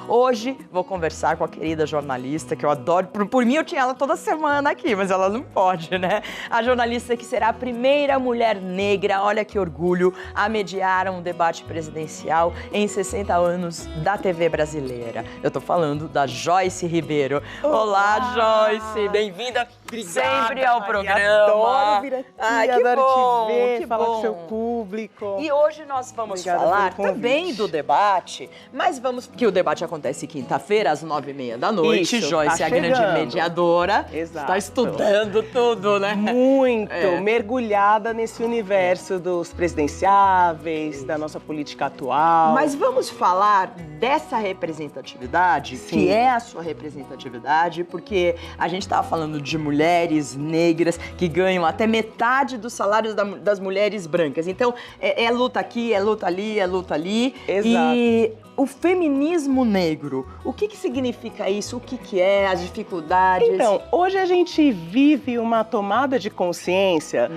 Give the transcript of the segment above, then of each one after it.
Hoje vou conversar com a querida jornalista, que eu adoro. Por mim, eu tinha ela toda semana aqui, mas ela não pode, né? A jornalista que será a primeira mulher negra, olha que orgulho, a mediar um debate presidencial em 60 anos da TV brasileira. Eu tô falando da Joyce Ribeiro. Olá, Joyce, bem-vinda sempre ao programa. Adoro vir aqui, adoro te ver, que falar bom. com o seu público. E hoje nós vamos Obrigada falar pelo também convite. do debate, mas que o debate acontece quinta-feira, às 9h30 da noite. Isso, Joyce tá é a grande chegando. mediadora. Exato. Está estudando tudo, né? Muito É. mergulhada nesse universo dos presidenciáveis, da nossa política atual. Mas vamos falar dessa representatividade, Sim. que é a sua representatividade, porque a gente estava falando de mulheres negras que ganham até metade dos salários das mulheres brancas. Então, é luta aqui, é luta ali, é luta ali. Exato. E o feminismo negro, o que significa isso? O que é, as dificuldades? Então, hoje a gente vive uma tomada de consciência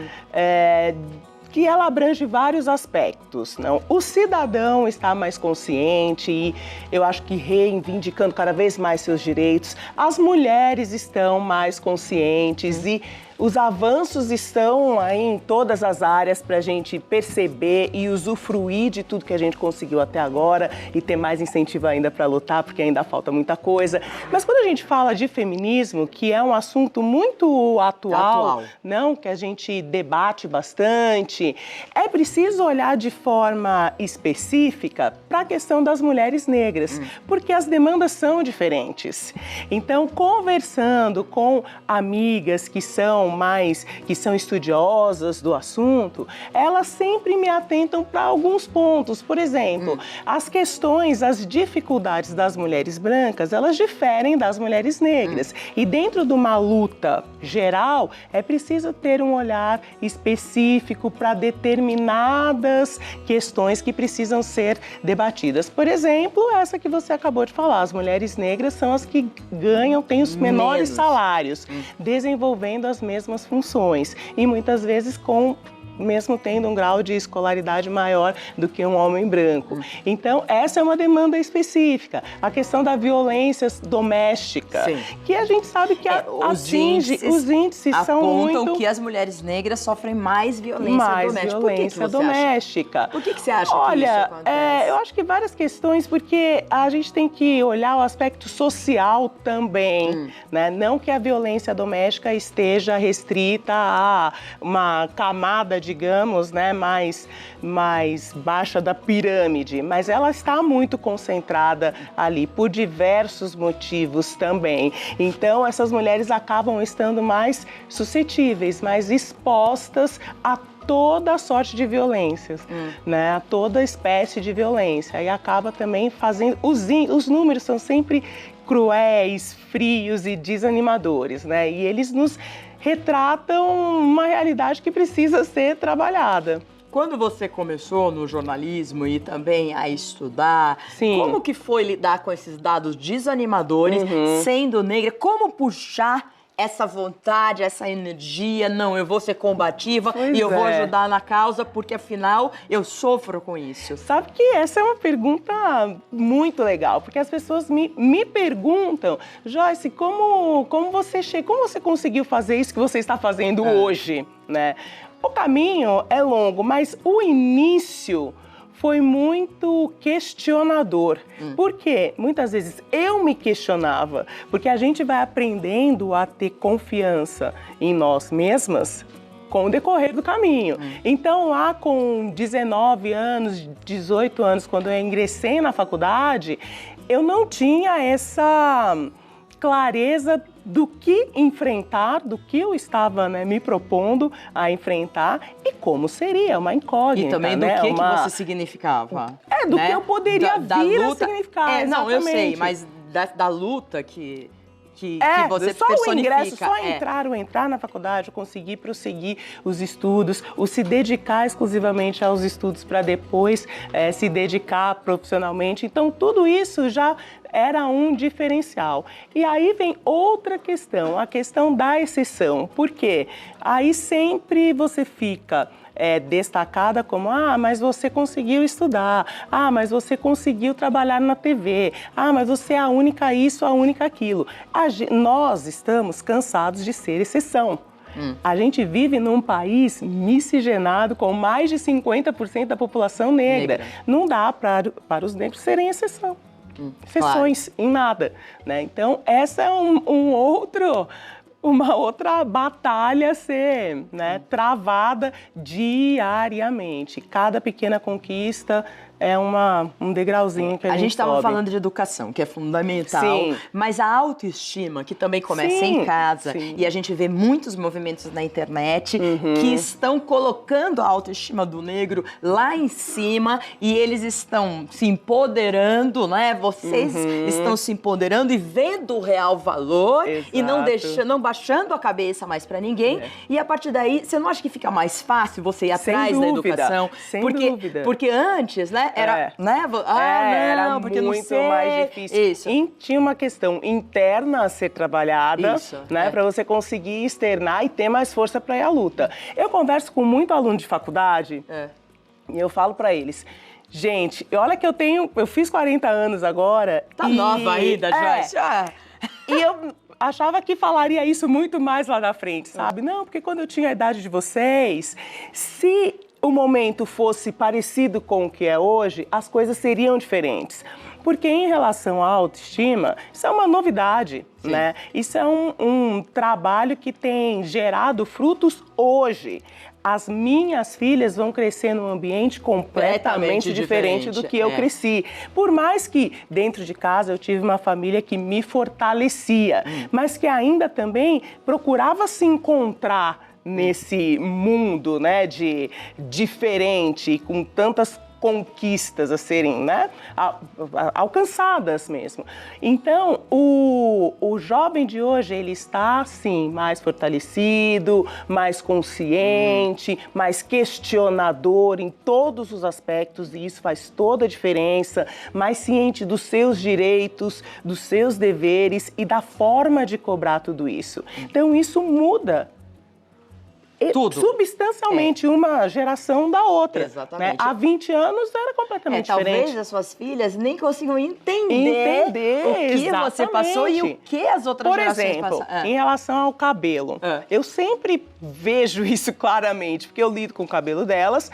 que ela abrange vários aspectos, não? O cidadão está mais consciente e eu acho que reivindicando cada vez mais seus direitos. As mulheres estão mais conscientes e os avanços estão aí em todas as áreas para a gente perceber e usufruir de tudo que a gente conseguiu até agora e ter mais incentivo ainda para lutar, porque ainda falta muita coisa. Mas quando a gente fala de feminismo, que é um assunto muito atual, não, que a gente debate bastante, é preciso olhar de forma específica para a questão das mulheres negras, porque as demandas são diferentes. Então, conversando com amigas que são estudiosas do assunto, elas sempre me atentam para alguns pontos. Por exemplo, as questões, as dificuldades das mulheres brancas, elas diferem das mulheres negras. E dentro de uma luta geral, é preciso ter um olhar específico para determinadas questões que precisam ser debatidas. Por exemplo, essa que você acabou de falar, as mulheres negras são as que ganham, têm os menores salários, desenvolvendo as mesmas funções e muitas vezes mesmo tendo um grau de escolaridade maior do que um homem branco. Então, essa é uma demanda específica. A questão da violência doméstica, que a gente sabe que atinge, os índices são muito... apontam que as mulheres negras sofrem mais violência doméstica. Violência doméstica. Por que você acha que isso Olha, acontece? eu acho que várias questões, porque a gente tem que olhar o aspecto social também, né? Não que a violência doméstica esteja restrita a uma camada, digamos, né, mais baixa da pirâmide, mas ela está muito concentrada ali por diversos motivos também. Então, essas mulheres acabam estando mais suscetíveis, mais expostas a toda sorte de violências, né, a toda espécie de violência. E acaba também fazendo... Os números são sempre cruéis, frios e desanimadores, né, e eles nos retratam uma realidade que precisa ser trabalhada. Quando você começou no jornalismo e também a estudar, Sim. como que foi lidar com esses dados desanimadores, sendo negra? Como puxar essa vontade, essa energia? Não, eu vou ser combativa e eu vou ajudar na causa, porque afinal eu sofro com isso. Sabe que essa é uma pergunta muito legal, porque as pessoas me perguntam, Joyce, como você conseguiu fazer isso que você está fazendo hoje, né? O caminho é longo, mas o início foi muito questionador. Por quê? Muitas vezes eu me questionava, porque a gente vai aprendendo a ter confiança em nós mesmas com o decorrer do caminho. Então, lá com 19 anos, 18 anos, quando eu ingressei na faculdade, eu não tinha essa clareza do que enfrentar, do que eu estava, né, me propondo a enfrentar e como seria, uma incógnita. E também do que você significava. Do que eu poderia vir a significar, não, eu sei, exatamente. mas da luta que você só personifica. o ingresso, só entrar na faculdade, conseguir prosseguir os estudos, o se dedicar exclusivamente aos estudos para depois se dedicar profissionalmente. Então, tudo isso já era um diferencial. E aí vem outra questão, a questão da exceção. Por quê? Aí sempre você fica destacada como, mas você conseguiu estudar, mas você conseguiu trabalhar na TV, mas você é a única isso, a única aquilo. Nós estamos cansados de ser exceção. A gente vive num país miscigenado com mais de 50% da população negra. Não dá para os negros serem exceção. Exceções em nada, né? Então, essa é uma outra batalha a ser, né, travada diariamente. Cada pequena conquista é um degrauzinho que a gente estava sobe. falando de educação, que é fundamental, Sim. mas a autoestima, que também começa em casa, e a gente vê muitos movimentos na internet que estão colocando a autoestima do negro lá em cima e eles estão se empoderando, né? Vocês estão se empoderando e vendo o real valor e não baixando a cabeça mais para ninguém. E a partir daí, você não acha que fica mais fácil você ir atrás da educação? Sem dúvida. Porque antes, né? Era, né? Era porque muito não sei. mais difícil. Isso. E tinha uma questão interna a ser trabalhada, né? Para você conseguir externar e ter mais força para ir à luta. Eu converso com muito aluno de faculdade e eu falo para eles, gente, olha que eu fiz 40 anos agora. Tá nova ainda, Joyce. E eu achava que falaria isso muito mais lá na frente, sabe? Não, porque quando eu tinha a idade de vocês, se o momento fosse parecido com o que é hoje, as coisas seriam diferentes. Porque em relação à autoestima, isso é uma novidade, né? Isso é um trabalho que tem gerado frutos hoje. As minhas filhas vão crescer num ambiente completamente diferente do que eu cresci. Por mais que dentro de casa eu tive uma família que me fortalecia, mas que ainda também procurava se encontrar nesse mundo, né, de diferente, com tantas conquistas a serem, né, alcançadas mesmo. Então, o jovem de hoje, ele está, sim, mais fortalecido, mais consciente, mais questionador em todos os aspectos, e isso faz toda a diferença, mais ciente dos seus direitos, dos seus deveres e da forma de cobrar tudo isso. Então, isso muda tudo. Substancialmente uma geração da outra. Exatamente. Né? Há 20 anos era completamente diferente. Talvez as suas filhas nem consigam entender o que você passou e o que as outras gerações passaram. Por exemplo, em relação ao cabelo, eu sempre vejo isso claramente, porque eu lido com o cabelo delas,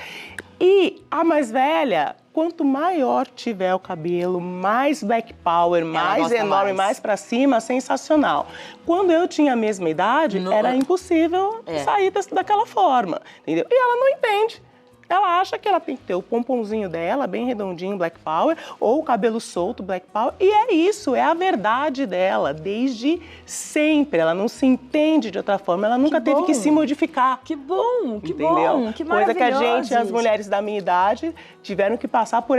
e a mais velha, quanto maior tiver o cabelo, mais black power, mais enorme, mais pra cima, sensacional. Quando eu tinha a mesma idade, era impossível sair daquela forma, entendeu? E ela não entende. Ela acha que ela tem que ter o pomponzinho dela, bem redondinho, black power, ou o cabelo solto, black power, e é isso, é a verdade dela, desde sempre. Ela não se entende de outra forma, ela nunca teve que se modificar. Que bom, que entendeu? bom, que Coisa que a gente, isso. as mulheres da minha idade, tiveram que passar por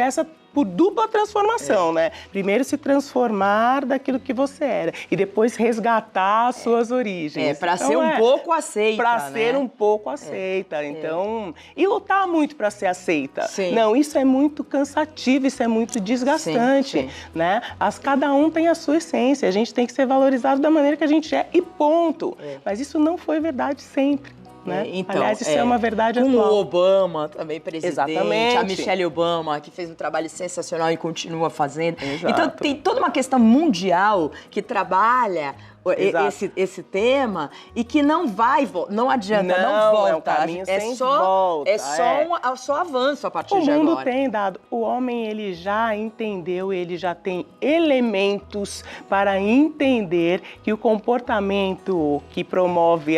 dupla transformação, né? Primeiro se transformar daquilo que você era e depois resgatar as suas origens. Para ser um pouco aceita, Para ser um pouco aceita, então... E lutar muito para ser aceita. Sim. Não, isso é muito cansativo, isso é muito desgastante, né? Cada um tem a sua essência, a gente tem que ser valorizado da maneira que a gente é e ponto. Mas isso não foi verdade sempre. Né? Então, aliás, isso é uma verdade com atual. o Obama também, presidente, Exatamente. a Michelle Obama, que fez um trabalho sensacional e continua fazendo. Exato. Então, tem toda uma questão mundial que trabalha esse tema e que não adianta, não volta. É um caminho sem volta. É só avanço a partir de agora. O mundo tem dado. O homem, ele já entendeu, ele já tem elementos para entender que o comportamento que promove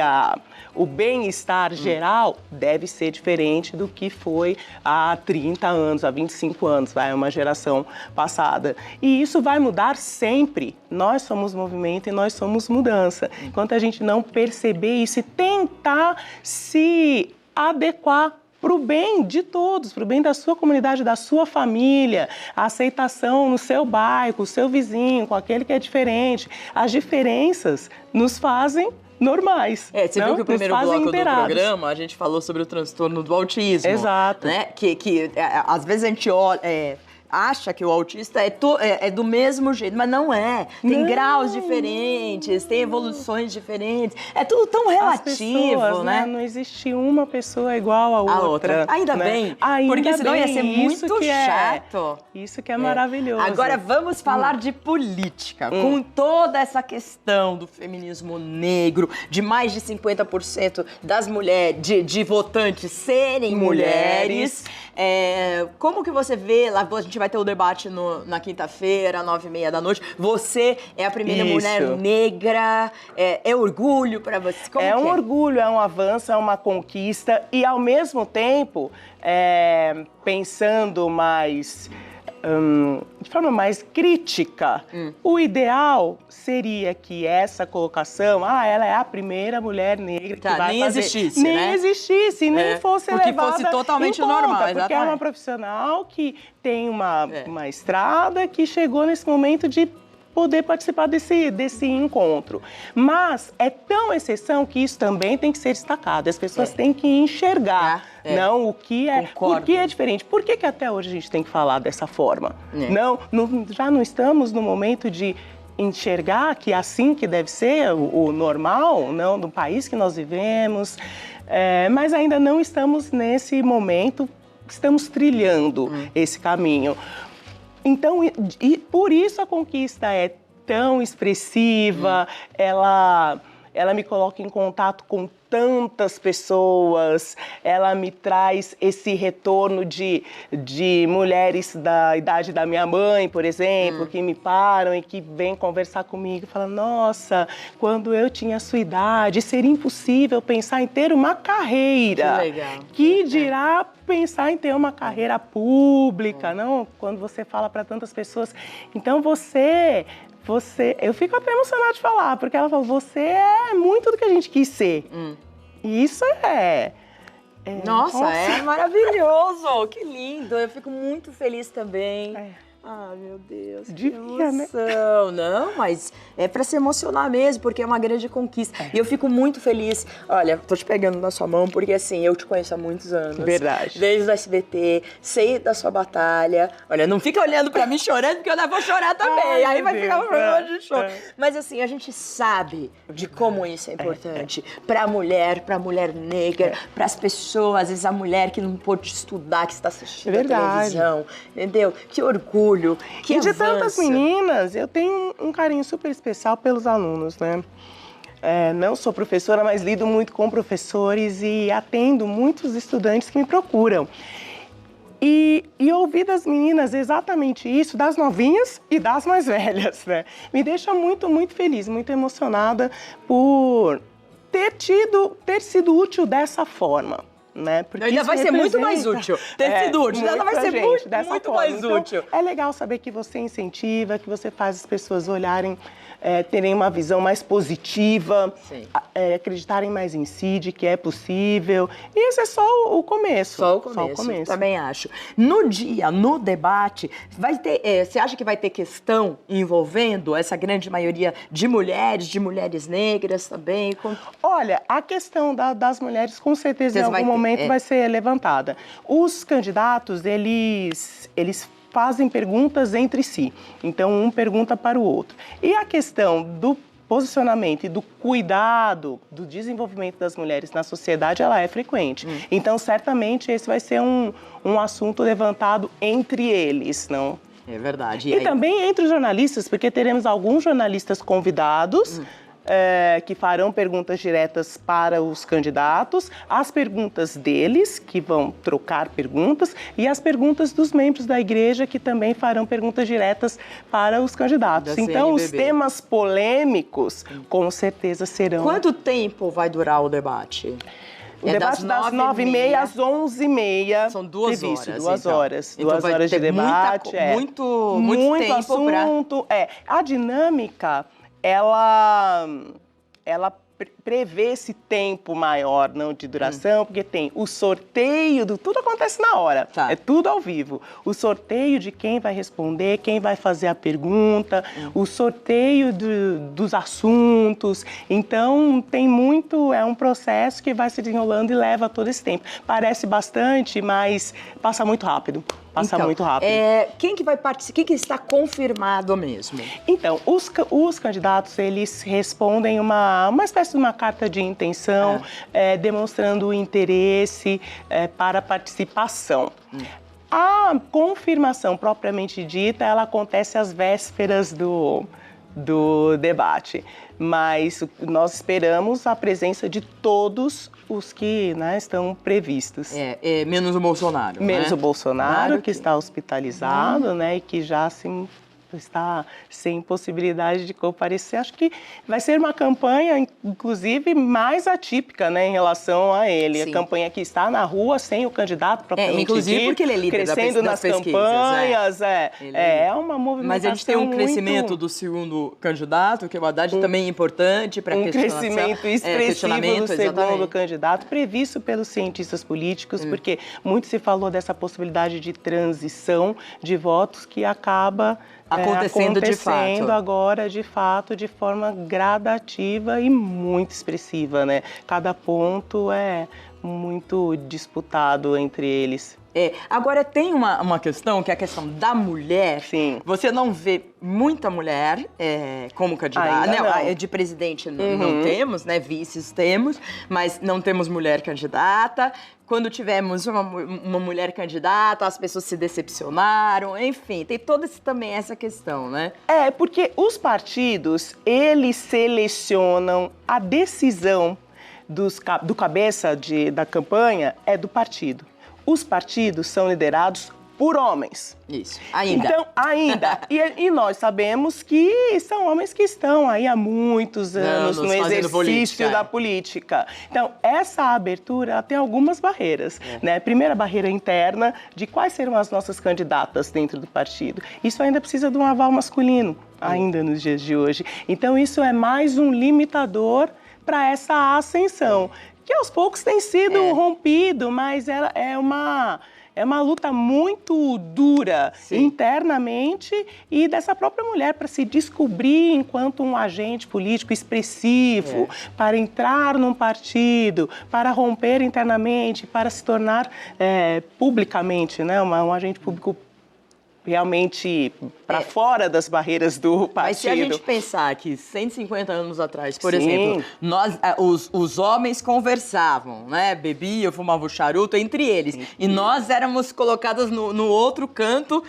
o bem-estar geral deve ser diferente do que foi há 30 anos, há 25 anos, uma geração passada. E isso vai mudar sempre. Nós somos movimento e nós somos mudança. Enquanto a gente não perceber isso e tentar se adequar para o bem de todos, para o bem da sua comunidade, da sua família, a aceitação no seu bairro, o seu vizinho, com aquele que é diferente. As diferenças nos fazem normais. Você viu que o primeiro bloco do programa a gente falou sobre o transtorno do autismo. Exato. Né? Que às vezes a gente olha... acha que o autista é do mesmo jeito, mas não é. Tem graus diferentes, tem evoluções diferentes. É tudo tão relativo, pessoas, né? Não existe uma pessoa igual a outra. Ainda né? bem, Ainda porque senão ia ser bem, muito chato. Isso que é maravilhoso. Agora vamos falar de política. Com toda essa questão do feminismo negro, de mais de 50% das mulheres, de votantes serem mulheres. Como que você vê, lá a gente vai ter o debate na quinta-feira, 9h30 da noite. Você é a primeira mulher negra, é orgulho para você? Como um orgulho, é um avanço, é uma conquista e ao mesmo tempo, pensando mais... de forma mais crítica, o ideal seria que essa colocação, ela é a primeira mulher negra que vai nem fazer... existisse, nem né? existisse, nem fosse porque levada fosse totalmente em conta, normal, porque é exatamente. uma profissional que tem uma estrada que chegou nesse momento de poder participar desse encontro. Mas é tão exceção que isso também tem que ser destacado. As pessoas têm que enxergar, não o que é... Concordo. Por que é diferente? Por que até hoje a gente tem que falar dessa forma? Já não estamos no momento de enxergar que é assim que deve ser o normal, não, do país que nós vivemos, mas ainda não estamos nesse momento, estamos trilhando esse caminho. Então, e por isso a conquista é tão expressiva, ela me coloca em contato com tantas pessoas, ela me traz esse retorno de mulheres da idade da minha mãe, por exemplo, que me param e que vêm conversar comigo e falam, nossa, quando eu tinha a sua idade, seria impossível pensar em ter uma carreira. Que legal. Que dirá pensar em ter uma carreira pública, não? Quando você fala para tantas pessoas. Então eu fico até emocionada de falar, porque ela falou, você é muito do que a gente quis ser. E isso Nossa, é maravilhoso, que lindo. Eu fico muito feliz também. Ah, meu Deus, que emoção. Não, mas é pra se emocionar mesmo, porque é uma grande conquista. E eu fico muito feliz. Olha, tô te pegando na sua mão, porque assim, eu te conheço há muitos anos. Verdade. Desde o SBT, sei da sua batalha. Olha, não fica olhando pra mim chorando, porque eu ainda vou chorar também. Aí vai ficar um problema de choro. Mas assim, a gente sabe de como isso é importante. Pra mulher negra, pras pessoas, às vezes a mulher que não pôde estudar, que está assistindo a televisão. Entendeu? Que orgulho. Que e de avanço. tantas meninas, eu tenho um carinho super especial pelos alunos, né? Não sou professora, mas lido muito com professores e atendo muitos estudantes que me procuram. E ouvir das meninas exatamente isso, das novinhas e das mais velhas, né? Me deixa muito, muito feliz, muito emocionada por ter sido útil dessa forma. Né? Porque ainda vai ser muito mais útil. Ter sido útil, ainda vai ser muito mais útil. É legal saber que você incentiva, que você faz as pessoas olharem, terem uma visão mais positiva, acreditarem mais em si, de que é possível. E esse é só o começo. Só o começo. Também acho. No debate, vai ter, você acha que vai ter questão envolvendo essa grande maioria de mulheres negras também? Olha, a questão das mulheres, com certeza, em algum momento vai ser levantada. Os candidatos, eles fazem perguntas entre si. Então, um pergunta para o outro. E a questão do posicionamento e do cuidado do desenvolvimento das mulheres na sociedade, ela é frequente. Então, certamente, esse vai ser um assunto levantado entre eles, não? É verdade. E também entre os jornalistas, porque teremos alguns jornalistas convidados, que farão perguntas diretas para os candidatos, as perguntas deles, que vão trocar perguntas, e as perguntas dos membros da igreja, que também farão perguntas diretas para os candidatos. Então, os temas polêmicos, com certeza, serão... Quanto tempo vai durar o debate? O debate das 9h30 às 11h30. São 2 previsto, horas. 2 horas. Então 2 horas de debate. Muito tempo assunto. A dinâmica, ela prevê esse tempo maior, não, de duração, porque tem o sorteio, tudo acontece na hora, é tudo ao vivo. O sorteio de quem vai responder, quem vai fazer a pergunta, o sorteio dos assuntos. Então, tem muito, é um processo que vai se desenrolando e leva todo esse tempo. Parece bastante, mas passa muito rápido. Passa muito rápido. Quem que vai participar? Quem que está confirmado mesmo? Então, os candidatos, eles respondem uma espécie de uma carta de intenção, demonstrando o interesse para a participação. A confirmação propriamente dita, ela acontece às vésperas do debate, mas nós esperamos a presença de todos os que, né, estão previstos. Menos o Bolsonaro. Menos, né? o Bolsonaro, Claro que está hospitalizado, né, e que já está sem possibilidade de comparecer. Acho que vai ser uma campanha, inclusive, mais atípica, né, em relação a ele. Sim. A campanha que está na rua sem o candidato propriamente inclusive dito, porque ele é líder crescendo das nas pesquisas, campanhas. É uma movimentação. Mas a gente tem um muito... crescimento do segundo candidato, que é o Haddad, também é importante para crescimento expressivo do segundo exatamente. candidato, previsto pelos cientistas políticos, porque muito se falou dessa possibilidade de transição de votos que acaba acontecendo de fato. agora, de fato, de forma gradativa e muito expressiva, né? Cada ponto é muito disputado entre eles. Agora tem uma questão, que é a questão da mulher. Sim. Você não vê muita mulher como candidata. Ainda não. De presidente não temos, né? Vices temos, mas não temos mulher candidata. Quando tivemos uma mulher candidata, as pessoas se decepcionaram. Enfim, tem também essa questão, né? Porque os partidos, eles selecionam a decisão do cabeça da campanha é do partido. Os partidos são liderados por homens. Isso, ainda. Então, ainda. E nós sabemos que são homens que estão aí há muitos anos no exercício da política. Então, essa abertura ela tem algumas barreiras, né? Primeira barreira interna, de quais serão as nossas candidatas dentro do partido. Isso ainda precisa de um aval masculino, ainda nos dias de hoje. Então, isso é mais um limitador para essa ascensão, que aos poucos tem sido rompido, mas ela é uma luta muito dura internamente e dessa própria mulher para se descobrir enquanto um agente político expressivo, para entrar num partido, para romper internamente, para se tornar publicamente, né, um agente público realmente para fora das barreiras do partido. Mas se a gente pensar que 150 anos atrás, por exemplo, os homens conversavam, né? Bebiam, fumavam charuto entre eles. E nós éramos colocadas no outro canto,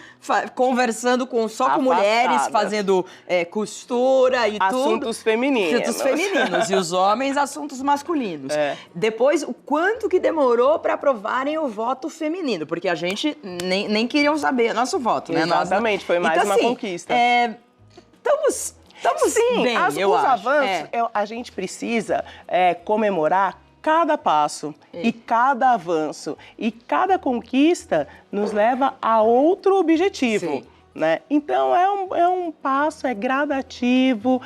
conversando só com mulheres, fazendo costura e assuntos femininos. Assuntos femininos. E os homens, assuntos masculinos. Depois, o quanto que demorou para aprovarem o voto feminino? Porque a gente nem queriam saber nosso voto. Exatamente, foi mais uma conquista. Estamos Sim, bem, os avanços, a gente precisa comemorar cada passo e cada avanço. E cada conquista nos leva a outro objetivo. Sim. Né? Então, é um passo, é gradativo,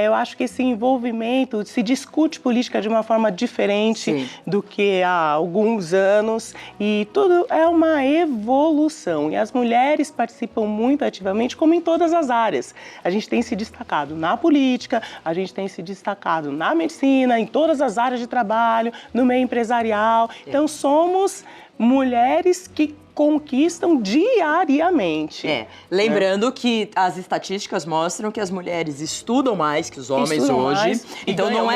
eu acho que esse envolvimento, se discute política de uma forma diferente do que há alguns anos e tudo é uma evolução. E as mulheres participam muito ativamente, como em todas as áreas. A gente tem se destacado na política, a gente tem se destacado na medicina, em todas as áreas de trabalho, no meio empresarial. Então, somos mulheres que conquistam diariamente. Lembrando que as estatísticas mostram que as mulheres estudam mais que os homens hoje. Então não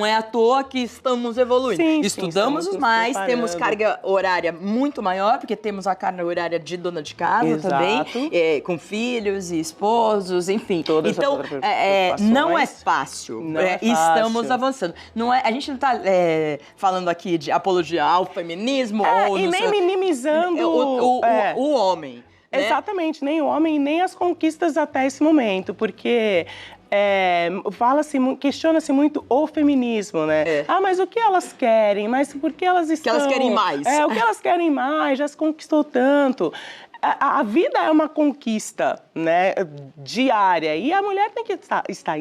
é à toa que estamos evoluindo. Estudamos mais, temos carga horária muito maior, porque temos a carga horária de dona de casa também, com filhos e esposos, enfim. Então, não é fácil. Estamos avançando. A gente não está falando aqui de apologia ao feminismo e nem minimizando o homem. Né? Exatamente, nem o homem, nem as conquistas até esse momento, porque questiona-se muito o feminismo, né? Mas o que elas querem? Mas por que elas estão... O que elas querem mais. O que elas querem mais, já se conquistou tanto. A vida é uma conquista, né, diária, e a mulher tem que estar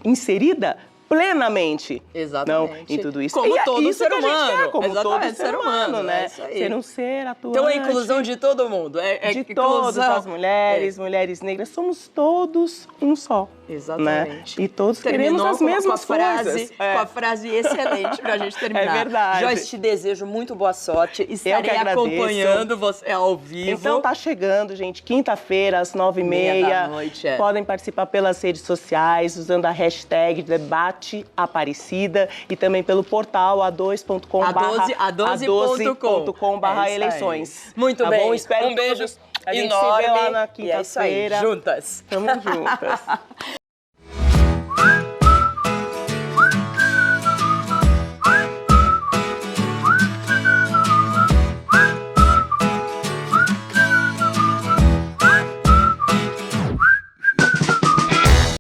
inserida plenamente Exatamente. em tudo isso. Como E é todo isso ser que a gente humano. quer, como Exatamente, todo ser humano, né? É isso aí. Ser um ser atuante. Então a inclusão de todo mundo. De todas as mulheres, mulheres negras, somos todos um só. Exatamente. Né? E todos queremos as mesmas coisas. Com a frase excelente pra gente terminar. É verdade. Joyce, te desejo muito boa sorte. Estarei agradeço. acompanhando você ao vivo. Então tá chegando, gente, quinta-feira, às 9h30. Meia da noite, Podem participar pelas redes sociais, usando a hashtag Debate Aparecida e também pelo portal a12.com/eleições. Muito tá bem. Bom? Espero um beijo a gente enorme. se vê lá na E é isso aí, quinta-feira. juntas. Tamo juntas.